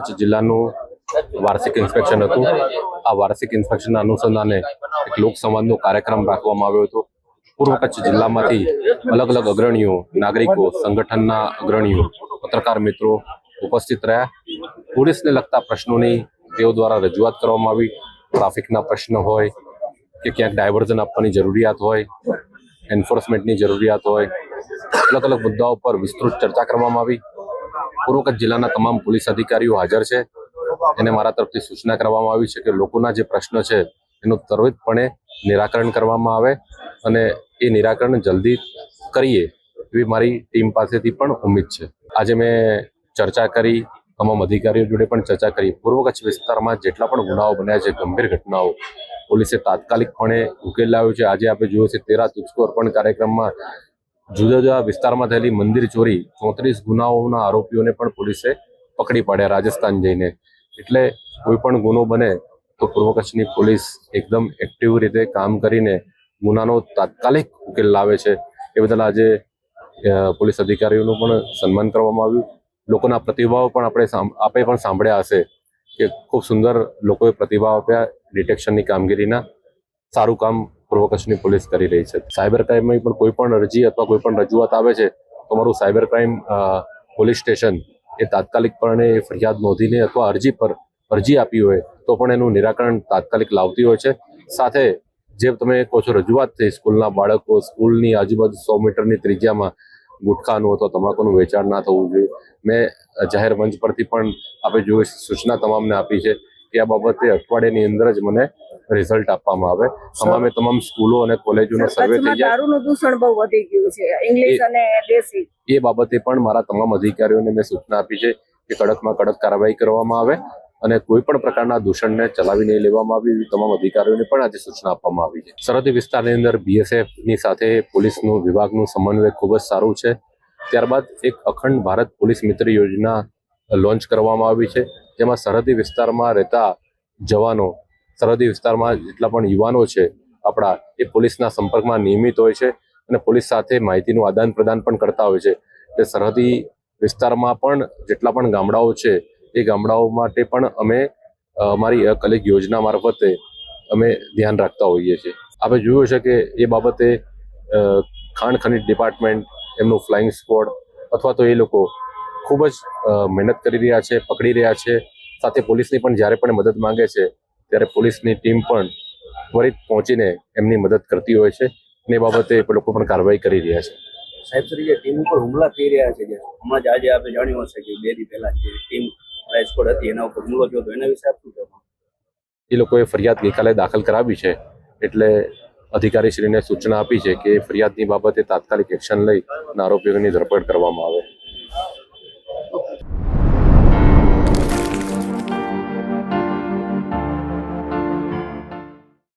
કચ્છ જિલ્લાનું વાર્ષિક ઇન્સ્પેક્શન હતું। આ વાર્ષિક ઇન્સ્પેક્શનના અનુસંધાને એક લોક સંવાદનો કાર્યક્રમ રાખવામાં આવ્યો હતો। પૂર્વ કચ્છ જિલ્લામાંથી અલગ અલગ અગ્રણીઓ, નાગરિકો, સંગઠનના અગ્રણીઓ, પત્રકાર મિત્રો ઉપસ્થિત રહ્યા। પોલીસને લગતા પ્રશ્નોની તેઓ દ્વારા રજૂઆત કરવામાં આવી। ટ્રાફિકના પ્રશ્ન હોય કે ક્યાંક ડાયવર્ઝન આપવાની જરૂરિયાત હોય, એન્ફોર્સમેન્ટની જરૂરિયાત હોય, અલગ અલગ મુદ્દાઓ પર વિસ્તૃત ચર્ચા કરવામાં આવી। પૂર્વ કચ્છ જિલ્લાના તમામ પોલીસ અધિકારીઓ હાજર છે। એને મારા તરફથી સૂચના કરવામાં આવી છે કે લોકોના જે પ્રશ્ન છે એનું ત્વરિતપણે નિરાકરણ કરવામાં આવે અને એ નિરાકરણ જલ્દી કરીએ એવી મારી ટીમ પાસેથી પણ ઉમ્મીદ છે। આજે મેં ચર્ચા કરી, તમામ અધિકારીઓ જોડે પણ ચર્ચા કરી। પૂર્વ કચ્છ વિસ્તારમાં જેટલા પણ ગુનાઓ બન્યા છે, ગંભીર ઘટનાઓ, પોલીસે તાત્કાલિકપણે ઉકેલ લાવ્યો છે। આજે આપણે જોયું છે 13 તુચકો અર્પણ કાર્યક્રમમાં જુદા જુદા વિસ્તારમાં થયેલી મંદિર ચોરી 34 ગુનાઓના આરોપીઓને પણ પોલીસે પકડી પાડ્યા રાજસ્થાન જઈને। એટલે કોઈ પણ ગુનો બને તો પૂર્વ કચ્છની પોલીસ એકદમ એક્ટિવ રીતે કામ કરીને ગુનાનો તાત્કાલિક ઉકેલ લાવે છે। એ બદલ આજે પોલીસ અધિકારીઓનું પણ સન્માન કરવામાં આવ્યું। લોકોના પ્રતિભાવો પણ આપણે પણ સાંભળ્યા હશે કે ખૂબ સુંદર લોકોએ પ્રતિભાવ આપ્યા। ડિટેક્શનની કામગીરીના સારું કામ પૂર્વ કચ્છની પોલીસ કરી રહી છે। સાયબર ક્રાઇમમાં પણ કોઈ પણ અરજી અથવા કોઈ પણ રજૂઆત આવે છે તો અમારું સાયબર ક્રાઇમ પોલીસ સ્ટેશન એ તાત્કાલિકપણે ફરિયાદ નોંધીને અથવા અરજી આપી હોય તો પણ એનું નિરાકરણ તાત્કાલિક લાવતી હોય છે। સાથે જે તમે કહો છો રજૂઆત થઈ સ્કૂલના બાળકો, સ્કૂલની આજુબાજુ 100 મીટરની ત્રિજ્યામાં ગુટખાનું અથવા તમાકુનું વેચાણ ના થવું જોઈએ। મેં જાહેર મંચ પરથી પણ આપણે જોઈ સૂચના તમામને આપી છે કે આ બાબતે અઠવાડિયાની અંદર જ મને રિઝલ્ટ આપવામાં આવે। તમામ સ્કૂલો અને કોલેજોનો સર્વે થઈ જાય। દારૂનું દૂષણ બહુ વધી ગયું છે, ઇંગ્લિશ અને દેશી। એ બાબતે પણ મારા તમામ અધિકારીઓને મેં સૂચના આપી છે કે કડકમાં કડક કાર્યવાહી કરવામાં આવે અને કોઈ પણ પ્રકારના દૂષણને ચલાવી નહીં લેવામાં આવે એવી તમામ અધિકારીઓને પણ આજે સૂચના આપવામાં આવી છે। સરહદી વિસ્તારની અંદર BSFની સાથે પોલીસનું વિભાગનું સમન્વય ખૂબ જ સારું છે। ત્યારબાદ એક અખંડ ભારત પોલીસ મિત્ર યોજના લોન્ચ કરવામાં આવી છે, જેમાં સરહદી વિસ્તારમાં રહેતા જવાનો, સરહદી વિસ્તારમાં જેટલા પણ યુવાનો છે આપણા, એ પોલીસના સંપર્કમાં નિયમિત હોય છે અને પોલીસ સાથે માહિતીનું આદાન પ્રદાન પણ કરતા હોય છે। એટલે સરહદી વિસ્તારમાં પણ જેટલા પણ ગામડાઓ છે એ ગામડાઓ માટે પણ અમે અમારી અલગ યોજના મારફતે અમે ધ્યાન રાખતા હોઈએ છીએ। આપણે જોયું છે કે એ બાબતે ખાણ ખનીજ ડિપાર્ટમેન્ટ, એમનું ફ્લાઇંગ સ્ક્વોડ અથવા તો એ લોકો ખૂબ જ મહેનત કરી રહ્યા છે, પકડી રહ્યા છે। સાથે પોલીસની પણ જ્યારે પણ મદદ માંગે છે ત્યારે પોલીસની ટીમ પણ ત્વરિત પહોંચીને એમની મદદ કરતી હોય છે અને એ બાબતે લોકો પણ કાર્યવાહી કરી રહ્યા છે। સાહેબ શ્રી જે ટીમ ઉપર હુમલા થઈ રહ્યા છે, હમણાં જ આજે આપણે જાણ્યું હશે કે 2 દી પહેલા જે ટીમ સ્કોડ હતી એના ઉપર હુમલો થયો હતો, એના વિશે આપ શું કહેવા? એ લોકોએ ફરિયાદ ગઈકાલે દાખલ કરાવી છે, એટલે અધિકારીશ્રીને સૂચના આપી છે કે ફરિયાદની બાબતે તાત્કાલિક એક્શન લઈ આરોપીઓની ધરપકડ કરવામાં આવે।